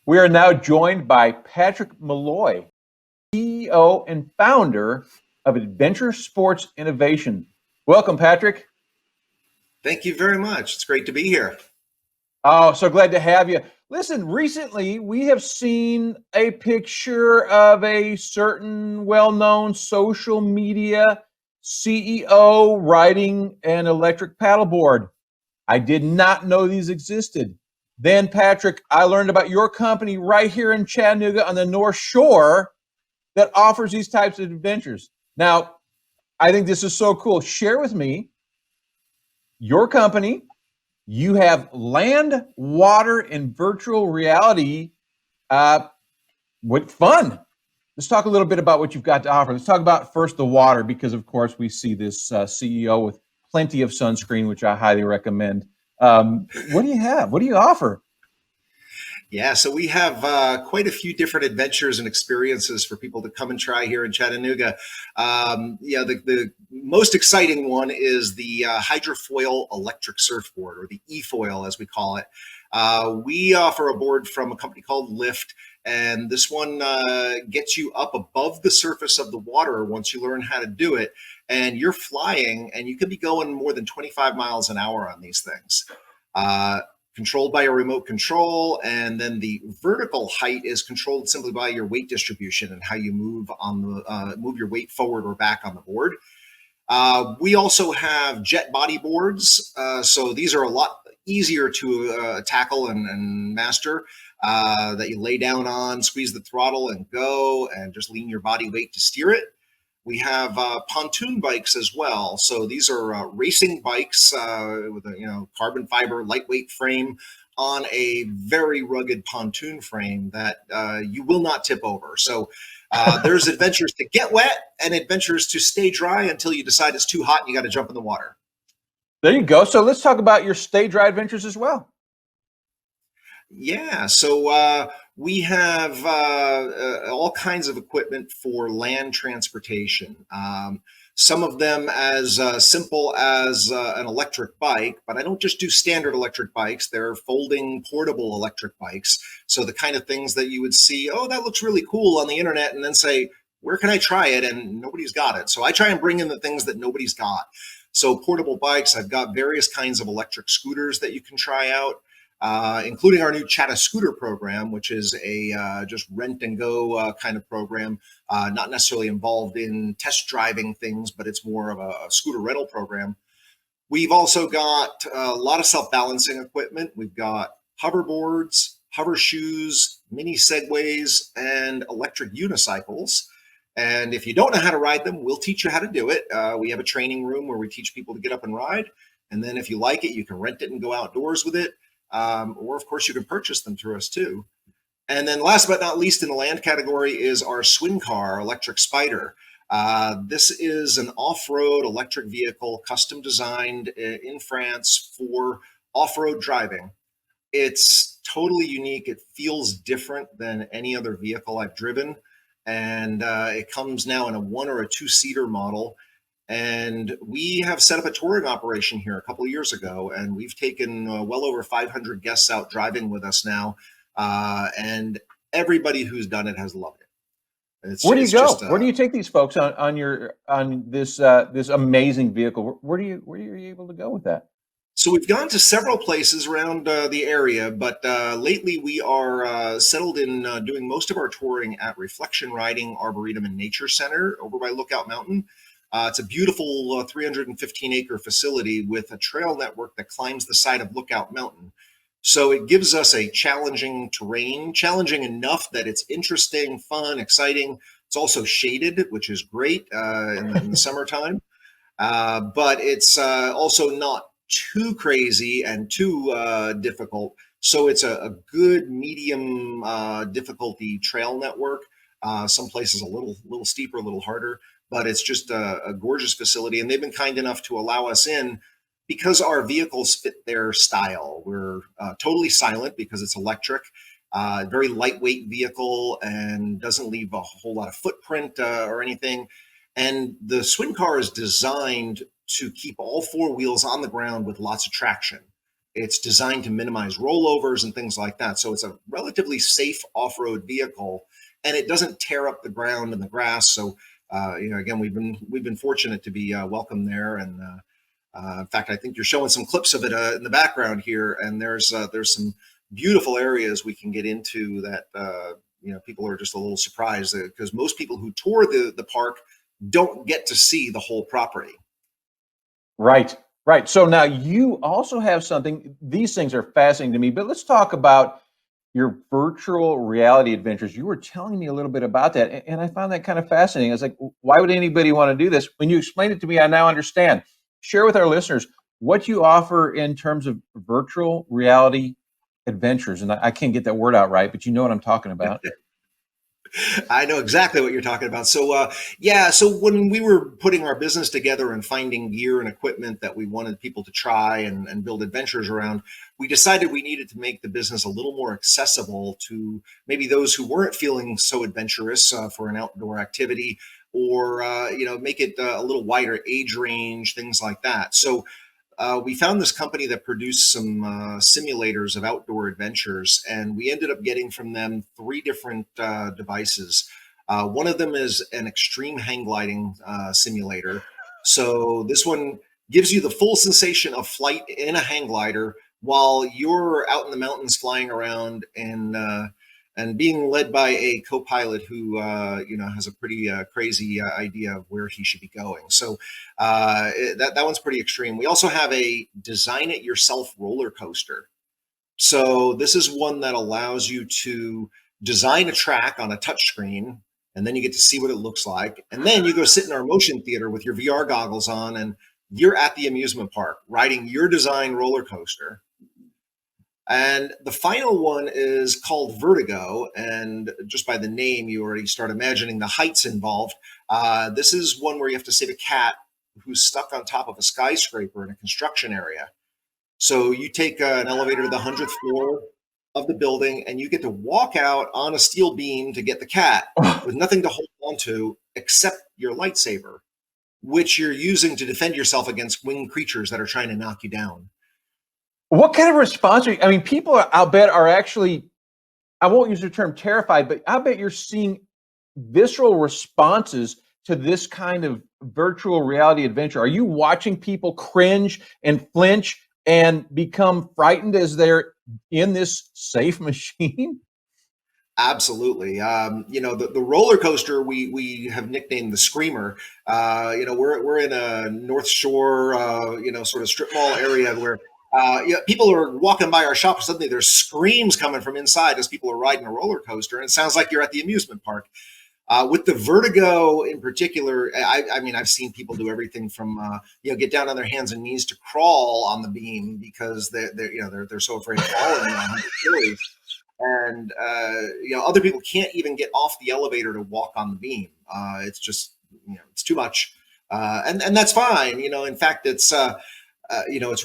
We are now joined by Patrick Malloy, CEO and founder of Adventure Sports Innovation. Welcome, Patrick. Thank you very much. It's great to be here. Oh, so glad to have you. Listen, recently we have seen a picture of a certain well-known social media CEO riding an electric paddleboard. I did not know these existed. Then, Patrick, I learned about your company right here in Chattanooga on the North Shore that offers these types of adventures. Now, I think this is so cool. Share with me your company. You have land, water, and virtual reality. What fun! Let's talk a little bit about what you've got to offer. Let's talk about first the water, because of course we see this CEO with plenty of sunscreen, which I highly recommend. What do you have? What do you offer? Yeah, so we have quite a few different adventures and experiences for people to come and try here in Chattanooga. The most exciting one is the hydrofoil electric surfboard, or the e-foil as we call it. We offer a board from a company called Lift, and this one gets you up above the surface of the water once you learn how to do it. And you're flying, and you could be going more than 25 miles an hour on these things. Controlled by a remote control, and then the vertical height is controlled simply by your weight distribution and how you move on the move your weight forward or back on the board. We also have jet body boards, so these are a lot easier to tackle and master. That you lay down on, squeeze the throttle, and go, and just lean your body weight to steer it. We have pontoon bikes as well. So these are racing bikes with a carbon fiber lightweight frame on a very rugged pontoon frame that you will not tip over. So there's adventures to get wet and adventures to stay dry until you decide it's too hot and you got to jump in the water. There you go. So let's talk about your stay dry adventures as well. Yeah, so we have all kinds of equipment for land transportation. Some of them as simple as an electric bike, but I don't just do standard electric bikes. They're folding portable electric bikes. So the kind of things that you would see, oh, that looks really cool on the internet, and then say, where can I try it? And nobody's got it. So I try and bring in the things that nobody's got. So portable bikes, I've got various kinds of electric scooters that you can try out. Including our new Chatta Scooter program, which is a just rent and go kind of program, not necessarily involved in test driving things, but it's more of a scooter rental program. We've also got a lot of self-balancing equipment. We've got hoverboards, hover shoes, mini segways, and electric unicycles. And if you don't know how to ride them, we'll teach you how to do it. We have a training room where we teach people to get up and ride. And then if you like it, you can rent it and go outdoors with it. Or of course you can purchase them through us too. And then last but not least in the land category is our Swing Car electric Spider. This is an off-road electric vehicle custom designed in France for off-road driving. It's totally unique. It feels different than any other vehicle I've driven. And it comes now in a 1 or a 2-seater model. And we have set up a touring operation here a couple of years ago, and we've taken well over 500 guests out driving with us now. And everybody who's done it has loved it. Where do you go? Where do you take these folks on this amazing vehicle? Where are you able to go with that? So we've gone to several places around the area, but lately we are settled in doing most of our touring at Reflection Riding Arboretum and Nature Center over by Lookout Mountain. It's a beautiful 315-acre facility with a trail network that climbs the side of Lookout Mountain. So it gives us a challenging terrain, challenging enough that it's interesting, fun, exciting. It's also shaded, which is great in the summertime. But it's also not too crazy and too difficult. So it's a good medium difficulty trail network. Some places a little steeper, a little harder. But it's just a gorgeous facility, and they've been kind enough to allow us in because our vehicles fit their style. We're totally silent because it's electric, very lightweight vehicle, and doesn't leave a whole lot of footprint or anything. And the Swing Car is designed to keep all 4 wheels on the ground with lots of traction. It's designed to minimize rollovers and things like that. So it's a relatively safe off-road vehicle, and it doesn't tear up the ground and the grass. So again, we've been fortunate to be welcome there, and in fact, I think you're showing some clips of it in the background here, and there's some beautiful areas we can get into that people are just a little surprised because most people who tour the park don't get to see the whole property. Right, right. So now you also have something, these things are fascinating to me, but let's talk about your virtual reality adventures. You were telling me a little bit about that, and I found that kind of fascinating. I was like, why would anybody want to do this? When you explained it to me, I now understand. Share with our listeners what you offer in terms of virtual reality adventures. And I can't get that word out right, but you know what I'm talking about. I know exactly what you're talking about. So when we were putting our business together and finding gear and equipment that we wanted people to try and build adventures around, we decided we needed to make the business a little more accessible to maybe those who weren't feeling so adventurous for an outdoor activity, or make it a little wider age range, things like that. So we found this company that produced some simulators of outdoor adventures, and we ended up getting from them three different devices. One of them is an extreme hang gliding simulator. So this one gives you the full sensation of flight in a hang glider while you're out in the mountains flying around and being led by a co-pilot who has a pretty crazy idea of where he should be going. So that one's pretty extreme. We also have a design it yourself roller coaster. So this is one that allows you to design a track on a touch screen, and then you get to see what it looks like. And then you go sit in our motion theater with your VR goggles on, and you're at the amusement park riding your design roller coaster. And the final one is called Vertigo. And just by the name, you already start imagining the heights involved. This is one where you have to save a cat who's stuck on top of a skyscraper in a construction area. So you take an elevator to the 100th floor of the building, and you get to walk out on a steel beam to get the cat with nothing to hold on to except your lightsaber, which you're using to defend yourself against winged creatures that are trying to knock you down. What kind of response are you, I mean, people I'll bet are actually, I won't use the term terrified, but I bet you're seeing visceral responses to this kind of virtual reality adventure. Are you watching people cringe and flinch and become frightened as they're in this safe machine? Absolutely. The roller coaster we have nicknamed the Screamer. We're in a North Shore, sort of strip mall area where people are walking by our shop. Suddenly there's screams coming from inside as people are riding a roller coaster, and it sounds like you're at the amusement park. With the Vertigo in particular, I mean, I've seen people do everything from get down on their hands and knees to crawl on the beam because they're so afraid of falling 100 stories. And other people can't even get off the elevator to walk on the beam. It's just it's too much, and that's fine. In fact, it's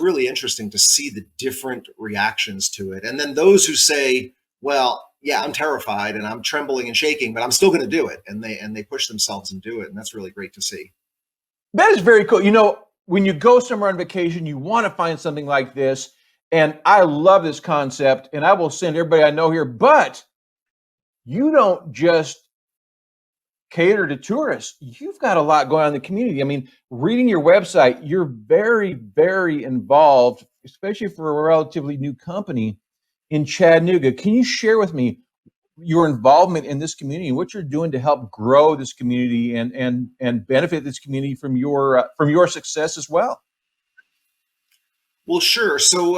really interesting to see the different reactions to it. And then those who say, well, yeah, I'm terrified and I'm trembling and shaking, but I'm still going to do it. And they push themselves and do it. And that's really great to see. That is very cool. When you go somewhere on vacation, you want to find something like this. And I love this concept, and I will send everybody I know here, but you don't just cater to tourists. You've got a lot going on in the community. I mean, reading your website, you're very, very involved, especially for a relatively new company in Chattanooga. Can you share with me your involvement in this community and what you're doing to help grow this community and benefit this community from your success as well? Well, sure. So,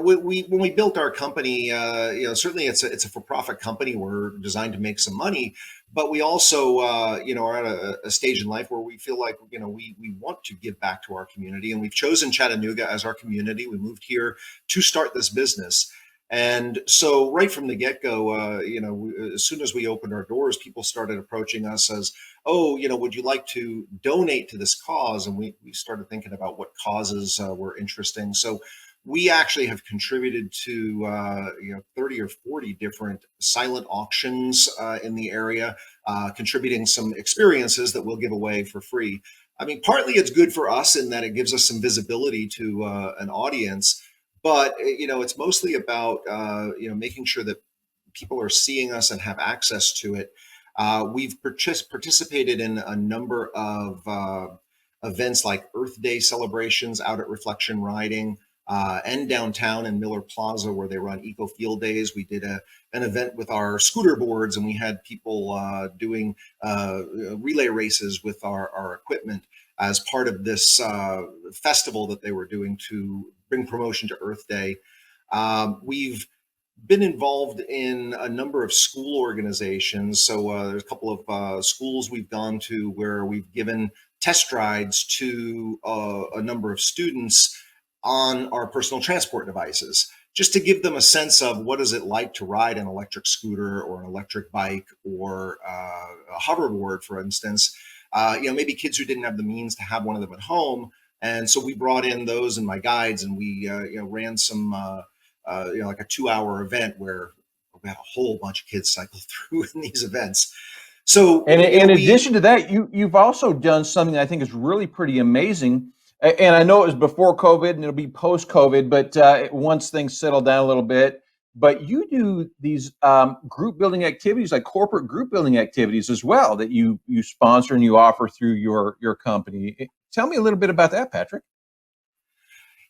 when we built our company, certainly it's a for-profit company. We're designed to make some money, but we also, are at a stage in life where we feel like, we want to give back to our community, and we've chosen Chattanooga as our community. We moved here to start this business. And so right from the get-go, as soon as we opened our doors, people started approaching us as, oh, would you like to donate to this cause? And we started thinking about what causes were interesting. So we actually have contributed to 30 or 40 different silent auctions in the area, contributing some experiences that we'll give away for free. I mean, partly it's good for us in that it gives us some visibility to an audience. but it's mostly about making sure that people are seeing us and have access to it. We've participated in a number of events like Earth Day celebrations out at Reflection Riding, and downtown in Miller Plaza, where they run Eco Field Days. We did an event with our scooter boards, and we had people doing relay races with our equipment as part of this festival that they were doing to bring promotion to Earth Day. We've been involved in a number of school organizations. So there's a couple of schools we've gone to where we've given test rides to a number of students on our personal transport devices, just to give them a sense of what is it like to ride an electric scooter or an electric bike or a hoverboard, for instance. Maybe kids who didn't have the means to have one of them at home. And so we brought in those and my guides, and we ran some like a 2-hour event where we had a whole bunch of kids cycle through in these events. So, and in addition to that, you've also done something I think is really pretty amazing. And I know it was before COVID and it'll be post COVID, but once things settle down a little bit, but you do these group building activities, like corporate group building activities as well, that you sponsor and you offer through your company. Tell me a little bit about that, Patrick.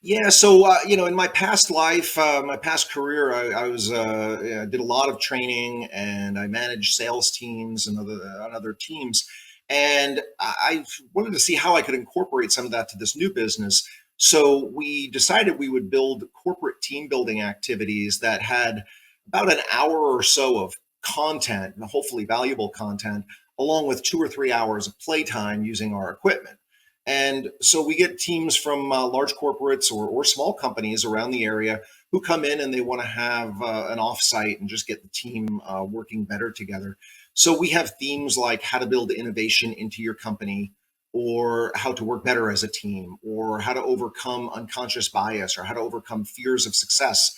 Yeah, so in my past life, my past career, I was did a lot of training, and I managed sales teams and other teams, and I wanted to see how I could incorporate some of that to this new business. So we decided we would build corporate team building activities that had about an hour or so of content, hopefully valuable content, along with 2 or 3 hours of playtime using our equipment. And so we get teams from large corporates or small companies around the area who come in and they want to have an offsite and just get the team working better together. So we have themes like how to build innovation into your company, or how to work better as a team, or how to overcome unconscious bias, or how to overcome fears of success.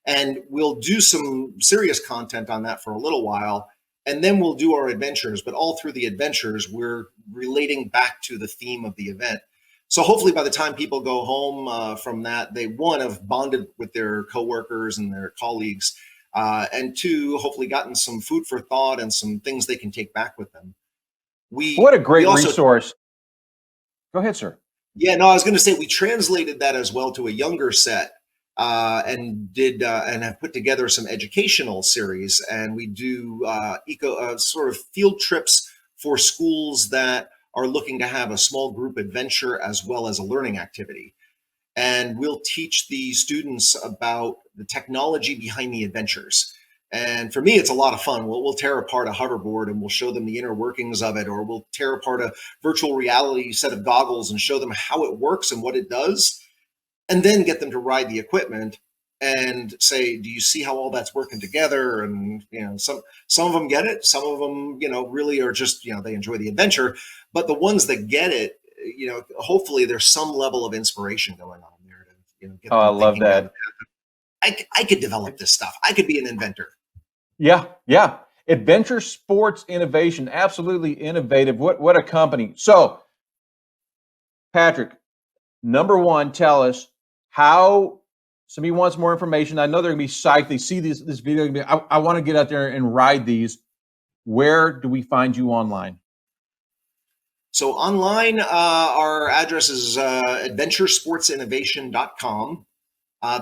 And we'll do some serious content on that for a little while. And then we'll do our adventures, but all through the adventures, we're relating back to the theme of the event. So hopefully by the time people go home from that, they, one, have bonded with their coworkers and their colleagues, and two, hopefully gotten some food for thought and some things they can take back with them. What a great resource. Go ahead, sir. Yeah, no, I was going to say we translated that as well to a younger set. And have put together some educational series, and we do sort of field trips for schools that are looking to have a small group adventure as well as a learning activity. And we'll teach the students about the technology behind the adventures. And for me, it's a lot of fun. We'll tear apart a hoverboard and we'll show them the inner workings of it, or we'll tear apart a virtual reality set of goggles and show them how it works and what it does, and then get them to ride the equipment and say, do you see how all that's working together? And, some of them get it. Some of them, really are just, they enjoy the adventure. But the ones that get it, hopefully there's some level of inspiration going on there to, get them I love that. I could develop this stuff. I could be an inventor. Yeah. Adventure sports innovation. Absolutely innovative. What a company. So, Patrick, number one, tell us how somebody wants more information. I know they're going to be psyched. They see this video. I want to get out there and ride these. Where do we find you online? So online, our address is adventuresportsinnovation.com.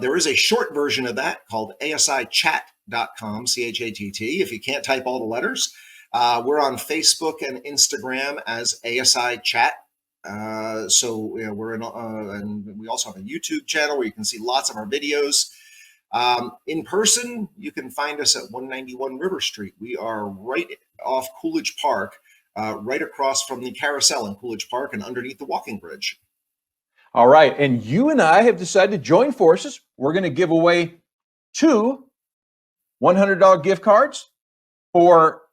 There is a short version of that called asichat.com, C-H-A-T-T, if you can't type all the letters. We're on Facebook and Instagram as ASI Chat. We're in, and we also have a YouTube channel where you can see lots of our videos. In person, you can find us at 191 River Street. We are right off Coolidge Park, right across from the carousel in Coolidge Park and underneath the walking bridge. All right. And you and I have decided to join forces. We're going to give away 2 $100 gift cards for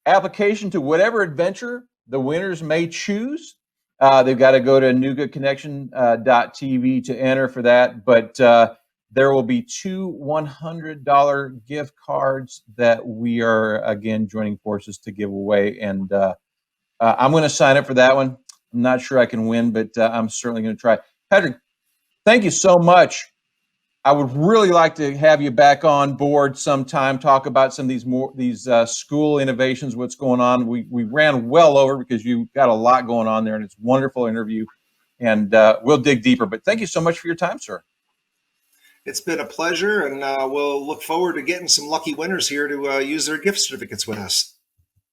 application to whatever adventure the winners may choose. They've got to go to Nooga Connection.tv to enter for that. But there will be 2 $100 gift cards that we are, again, joining forces to give away. And I'm going to sign up for that one. I'm not sure I can win, but I'm certainly going to try. Patrick, thank you so much I would really like to have you back on board sometime, talk about some of these school innovations, what's going on. We ran well over because you've got a lot going on there, and it's a wonderful interview, and we'll dig deeper. But thank you so much for your time, sir. It's been a pleasure, and we'll look forward to getting some lucky winners here to use their gift certificates with us.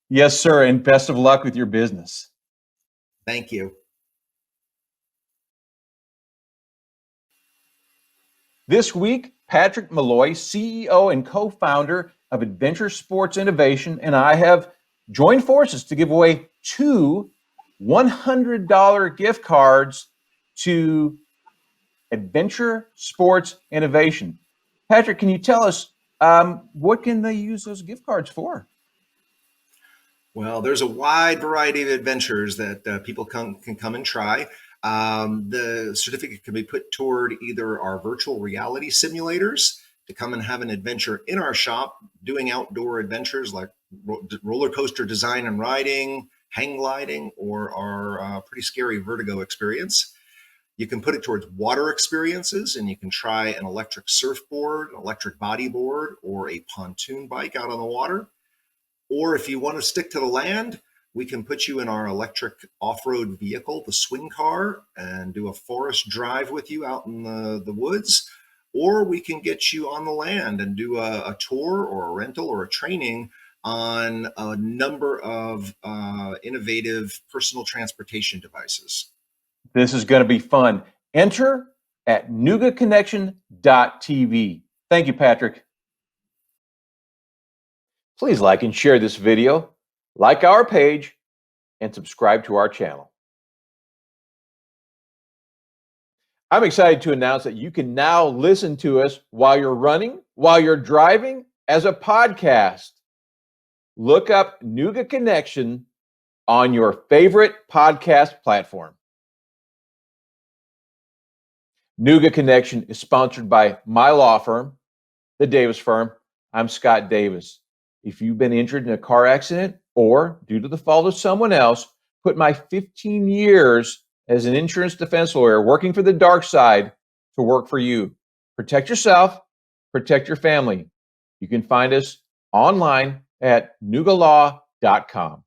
Yes, sir, and best of luck with your business. Thank you. This week, Patrick Malloy, CEO and co-founder of Adventure Sports Innovation, and I have joined forces to give away 2 $100 gift cards to Adventure Sports Innovation. Patrick, can you tell us what can they use those gift cards for? Well, there's a wide variety of adventures that people can come and try. The certificate can be put toward either our virtual reality simulators to come and have an adventure in our shop, doing outdoor adventures like roller coaster design and riding, hang gliding, or our pretty scary vertigo experience. You can put it towards water experiences, and you can try an electric surfboard, an electric bodyboard, or a pontoon bike out on the water. Or if you want to stick to the land, we can put you in our electric off-road vehicle, the swing car, and do a forest drive with you out in the woods. Or we can get you on the land and do a tour or a rental or a training on a number of innovative personal transportation devices. This is going to be fun. Enter at noogaconnection.tv. Thank you, Patrick. Please like and share this video, like our page, and subscribe to our channel. I'm excited to announce that you can now listen to us while you're running, while you're driving, as a podcast. Look up Nooga Connection on your favorite podcast platform. Nooga Connection is sponsored by my law firm, the Davis Firm. I'm Scott Davis. If you've been injured in a car accident or due to the fault of someone else, put my 15 years as an insurance defense lawyer working for the dark side to work for you. Protect yourself, protect your family. You can find us online at noogalaw.com.